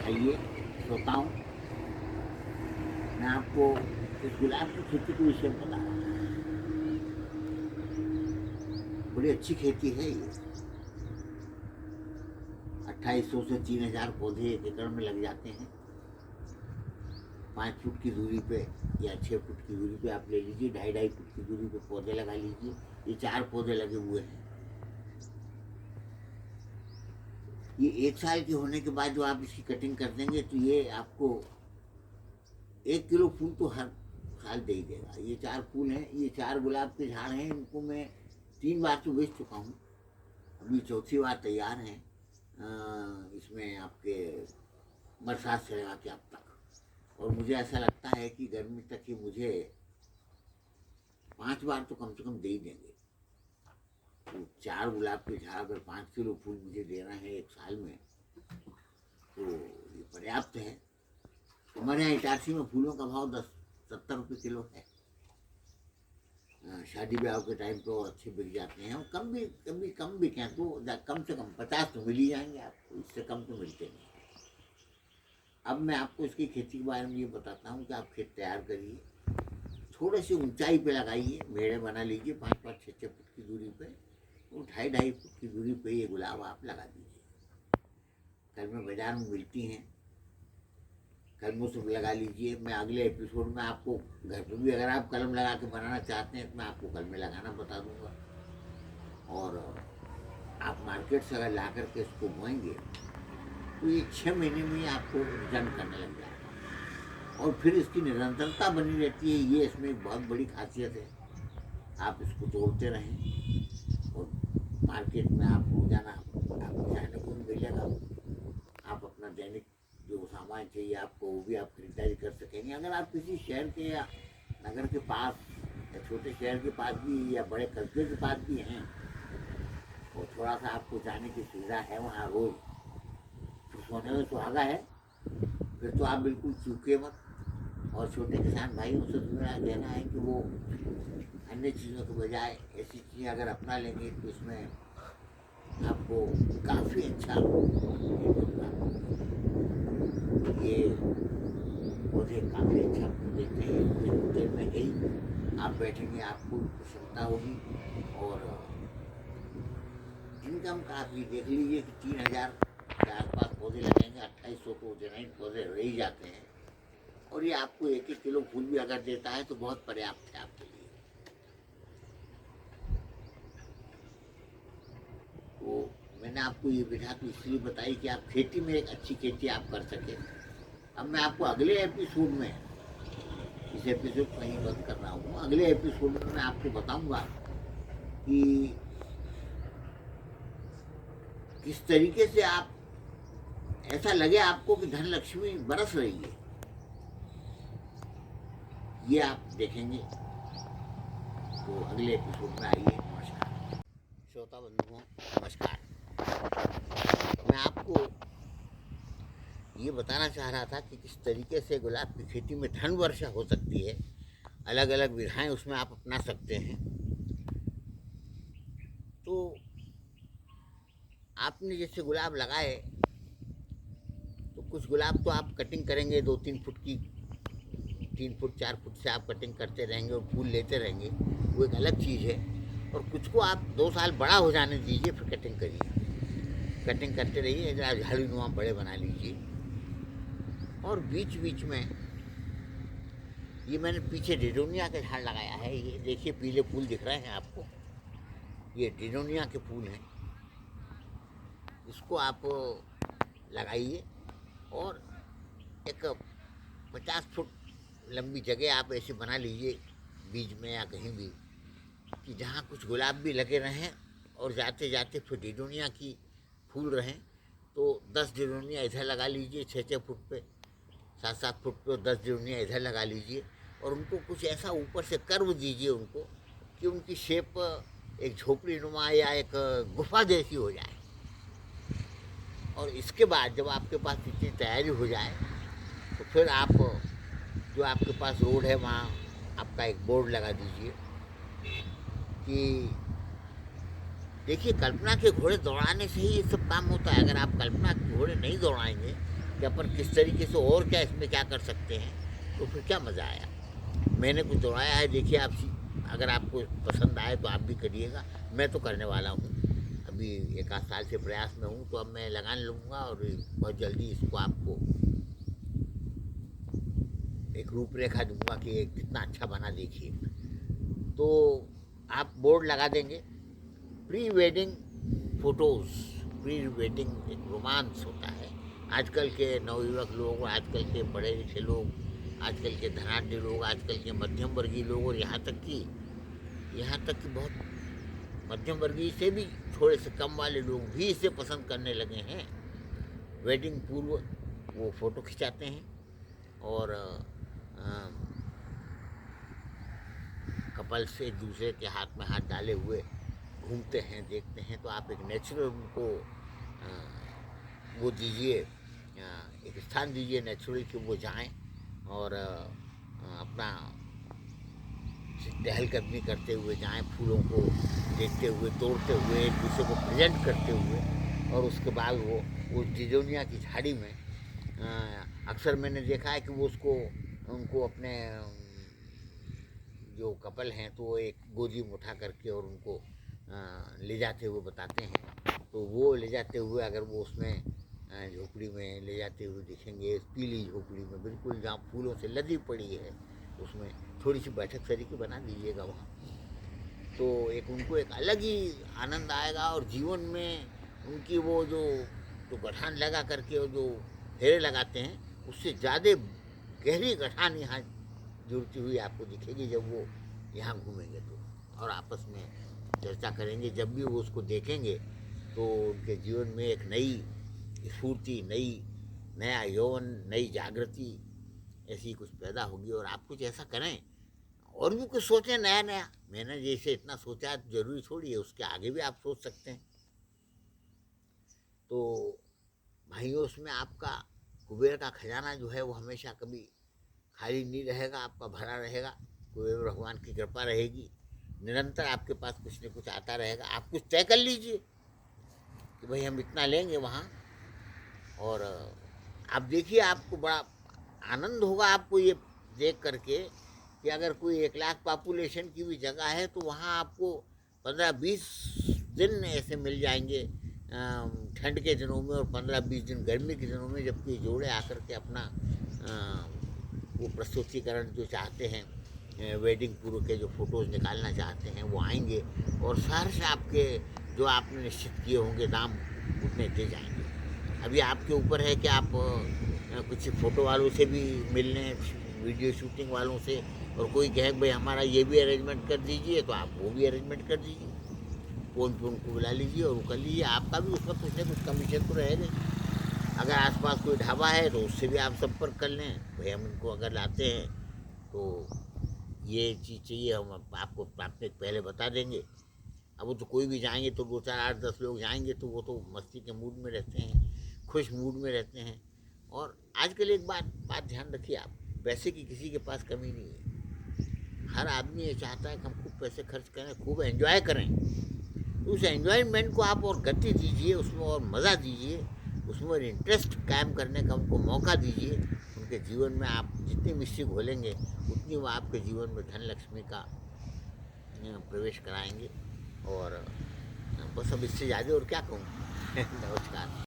आइए श्रोताओं, मैं आपको इस गुलाब की खेती के विषय में बता रहा हूँ। बड़ी अच्छी खेती है ये। 2800 से 3000 पौधे एक एकड़ में लग जाते हैं। 5 फुट की दूरी पे या 6 फुट की दूरी पे आप ले लीजिए, 2.5 फुट की दूरी पे पौधे लगा लीजिए। ये 4 पौधे लगे हुए हैं। ये 1 साल के होने के बाद जो आप इसकी कटिंग कर देंगे तो ये आपको 1 किलो फूल तो हर साल दे ही देगा। ये 4 फूल हैं, ये 4 गुलाब के झाड़ हैं। इनको मैं 3 बार तो बेच चुका हूँ, अभी चौथी बार तैयार हैं। इसमें आपके बरसात से लगा के अब तक, और मुझे ऐसा लगता है कि गर्मी तक ही मुझे 5 बार तो कम से कम दे ही देंगे। तो 4 गुलाब के झाड़ अगर 5 किलो फूल मुझे देना है 1 साल में तो ये पर्याप्त है। हमारे यहाँ इटारसी में फूलों का भाव 10-70 रुपये किलो है। शादी ब्याह के टाइम तो अच्छे बिक जाते हैं, और कभी कम बिकें तो कम से कम 50 तो मिल ही जाएंगे आपको, इससे कम तो मिलते नहीं। अब मैं आपको इसकी खेती के बारे में ये बताता हूँ कि आप खेत तैयार करिए, थोड़े से ऊंचाई पे लगाइए, मेड़े बना लीजिए 5-5, 6-6 फुट की दूरी पे, तो 2.5-2.5 फुट की दूरी पे ये गुलाब आप लगा दीजिए। कलमें बाजार में मिलती हैं, कलमों से लगा लीजिए। मैं अगले एपिसोड में आपको घर पर भी अगर आप कलम लगा के बनाना चाहते हैं तो मैं आपको कलमें लगाना बता दूंगा। और आप मार्केट से अगर ला करके इसको बोएंगे तो ये 6 महीने में आपको रिटर्न करने लग जाएगा, और फिर इसकी निरंतरता बनी रहती है। ये इसमें एक बहुत बड़ी खासियत है। आप इसको तोड़ते रहें और मार्केट में आप रोजाना आपको जाने को भी मिलेगा। आप अपना दैनिक जो सामान चाहिए आपको वो भी आप खरीदारी कर सकेंगे। अगर आप किसी शहर के या नगर के पास या छोटे शहर के पास भी या बड़े कस्बे के पास भी हैं और थोड़ा सा आपको जाने की सुविधा है वहाँ रोज, तो सोने में सुहागा है, फिर तो आप बिल्कुल चूके मत। और छोटे किसान भाइयों से तो मेरा कहना है कि वो अन्य चीज़ों के बजाय ऐसी चीज़ें अगर अपना लेंगे तो इसमें आपको काफ़ी अच्छा मिलेगा। ये पौधे काफ़ी अच्छा देते हैं, कुछ देर में ही आप बैठेंगे, आपको प्रसन्नता होगी। और इनकम काफ़ी देख लीजिए कि 3000 के आसपास पौधे लगेंगे, 2800 तो जमीन पौधे रह ही जाते हैं, और ये आपको 1-1 किलो फूल भी अगर देता है तो बहुत पर्याप्त है आपके लिए। तो मैंने आपको ये विधा तो इसलिए बताई कि आप खेती में एक अच्छी खेती आप कर सकें। अब मैं आपको अगले एपिसोड में, इस एपिसोड को ही बंद कर रहा हूँ, अगले एपिसोड में मैं आपको बताऊंगा कि किस तरीके से आप ऐसा लगे आपको कि धन लक्ष्मी बरस रही है, ये आप देखेंगे। तो अगले एपिसोड में आइए। नमस्कार श्रोता बंधुओं, नमस्कार। मैं आपको ये बताना चाह रहा था कि किस तरीके से गुलाब की खेती में धन वर्षा हो सकती है। अलग अलग विधाएं उसमें आप अपना सकते हैं। तो आपने जैसे गुलाब लगाए तो कुछ गुलाब तो आप कटिंग करेंगे 2-3 फुट की, 3 फुट 4 फुट से आप कटिंग करते रहेंगे और फूल लेते रहेंगे, वो एक अलग चीज़ है। और कुछ को आप 2 साल बड़ा हो जाने दीजिए, फिर कटिंग करिए, कटिंग करते रहिए, झाड़ीनुमा बड़े बना लीजिए। और बीच बीच में ये मैंने पीछे डिडोनिया के झाड़ लगाया है, ये देखिए पीले फूल दिख रहे हैं आपको, ये डिडोनिया के फूल हैं। इसको आप लगाइए और एक 50 फुट लंबी जगह आप ऐसे बना लीजिए बीज में या कहीं भी, कि जहाँ कुछ गुलाब भी लगे रहें और जाते जाते फिर डिडोनिया की फूल रहें। तो 10 डिडोनिया इधर लगा लीजिए 6-6 फुट पे, 7-7 फुट पे 10 डिडोनिया इधर लगा लीजिए, और उनको कुछ ऐसा ऊपर से कर्व दीजिए उनको कि उनकी शेप एक झोपड़ी नुमा या एक गुफा जैसी हो जाए। और इसके बाद जब आपके पास इतनी तैयारी हो जाए तो फिर आप जो आपके पास रोड है वहाँ आपका एक बोर्ड लगा दीजिए कि देखिए कल्पना के घोड़े दौड़ाने से ही ये सब काम होता है। अगर आप कल्पना के घोड़े नहीं दौड़ाएंगे कि अपन किस तरीके से और क्या इसमें क्या कर सकते हैं, तो फिर क्या मज़ा आया। मैंने कुछ दोहराया है, देखिए आप अगर आपको पसंद आए तो आप भी करिएगा। मैं तो करने वाला हूँ, अभी 1 आध साल से प्रयास में हूँ, तो अब मैं लगान लूँगा और बहुत जल्दी इसको आपको एक रूपरेखा दूंगा कि ये कितना अच्छा बना, देखिए। तो आप बोर्ड लगा देंगे, pre wedding photos. Pre wedding एक रोमांस होता है। आजकल के नवयुवक लोग, आजकल के पढ़े लिखे लोग, आजकल के धनाढ्य लोग, आजकल के मध्यम वर्गीय लोग, और यहाँ तक कि बहुत मध्यम वर्गीय से भी थोड़े से कम वाले लोग भी इसे पसंद करने लगे हैं। वेडिंग पूर्व वो फ़ोटो खिंचाते हैं और कपल से एक दूसरे के हाथ में हाथ डाले हुए घूमते हैं, देखते हैं। तो आप एक नेचुरल उनको वो दीजिए, एक स्थान दीजिए नेचुरल कि वो जाएं और अपना टहलकदमी करते हुए जाएं, फूलों को देखते हुए, तोड़ते हुए, एक दूसरे को प्रेजेंट करते हुए। और उसके बाद वो जिजोनिया की झाड़ी में अक्सर मैंने देखा है कि वो उनको अपने जो कपल हैं तो वो एक गोदी में उठा करके और उनको ले जाते हुए बताते हैं। तो वो ले जाते हुए अगर वो उसमें झोपड़ी में ले जाते हुए दिखेंगे, पीली झोपड़ी में बिल्कुल जहाँ फूलों से लदी पड़ी है, उसमें थोड़ी सी बैठक सरीकी बना दीजिएगा वहाँ। तो उनको एक अलग ही आनंद आएगा और जीवन में उनकी वो जो गठान लगा करके और जो फेरे लगाते हैं, उससे ज़्यादा गहरी गठान यहाँ जुड़ती हुई आपको दिखेगी जब वो यहाँ घूमेंगे तो। और आपस में चर्चा करेंगे, जब भी वो उसको देखेंगे तो उनके जीवन में एक नई स्फूर्ति, नया यौवन, नई जागृति ऐसी कुछ पैदा होगी। और आप कुछ ऐसा करें और भी कुछ सोचें नया। मैंने जैसे इतना सोचा जरूरी थोड़ी है, उसके आगे भी आप सोच सकते हैं। तो भाइयों, उसमें आपका कुबेर का खजाना जो है वो हमेशा कभी खाली नहीं रहेगा, आपका भरा रहेगा। कुबेर भगवान की कृपा रहेगी, निरंतर आपके पास कुछ न कुछ आता रहेगा। आप कुछ तय कर लीजिए कि भाई हम इतना लेंगे वहाँ, और आप देखिए आपको बड़ा आनंद होगा आपको ये देख करके कि अगर कोई 1 लाख पॉपुलेशन की भी जगह है तो वहाँ आपको 15-20 दिन ऐसे मिल जाएंगे ठंड के दिनों में, और 15-20 दिन गर्मी के दिनों में, जबकि जोड़े आकर के अपना वो प्रस्तुतिकरण जो चाहते हैं, वेडिंग पूर्व के जो फ़ोटोज़ निकालना चाहते हैं, वो आएंगे और सहर्ष आपके जो आपने निश्चित किए होंगे दाम उतने दे जाएंगे। अभी आपके ऊपर है कि आप कुछ फ़ोटो वालों से भी मिल लें, वीडियो शूटिंग वालों से, और कोई कहे भाई हमारा ये भी अरेंजमेंट कर दीजिए, तो आप वो भी अरेंजमेंट कर दीजिए। फ़ोन पे उनको बुला लीजिए और वो कर लीजिए। आपका भी उसमें कुछ न कुछ कमीशन तो रहेगा। अगर आसपास कोई ढाबा है तो उससे भी आप संपर्क कर लें, भाई हम इनको अगर लाते हैं तो ये चीज़ चाहिए, हम आपको प्राथमिक पहले बता देंगे। अब वो तो कोई भी जाएंगे तो 2, 4, 8, 10 लोग जाएंगे तो वो तो मस्ती के मूड में रहते हैं, खुश मूड में रहते हैं। और आजकल एक बात ध्यान रखिए आप, पैसे की किसी के पास कमी नहीं है। हर आदमी ये चाहता है कि हम खूब पैसे खर्च करें, खूब एंजॉय करें। तो उस एंजॉयमेंट को आप और गति दीजिए, उसमें और मज़ा दीजिए, उसमें और इंटरेस्ट कायम करने का उनको मौका दीजिए। उनके जीवन में आप जितनी मिस्टी घोलेंगे उतनी वो आपके जीवन में धन लक्ष्मी का प्रवेश कराएंगे। और बस अब इससे ज़्यादा और क्या कहूँ। नमस्कार।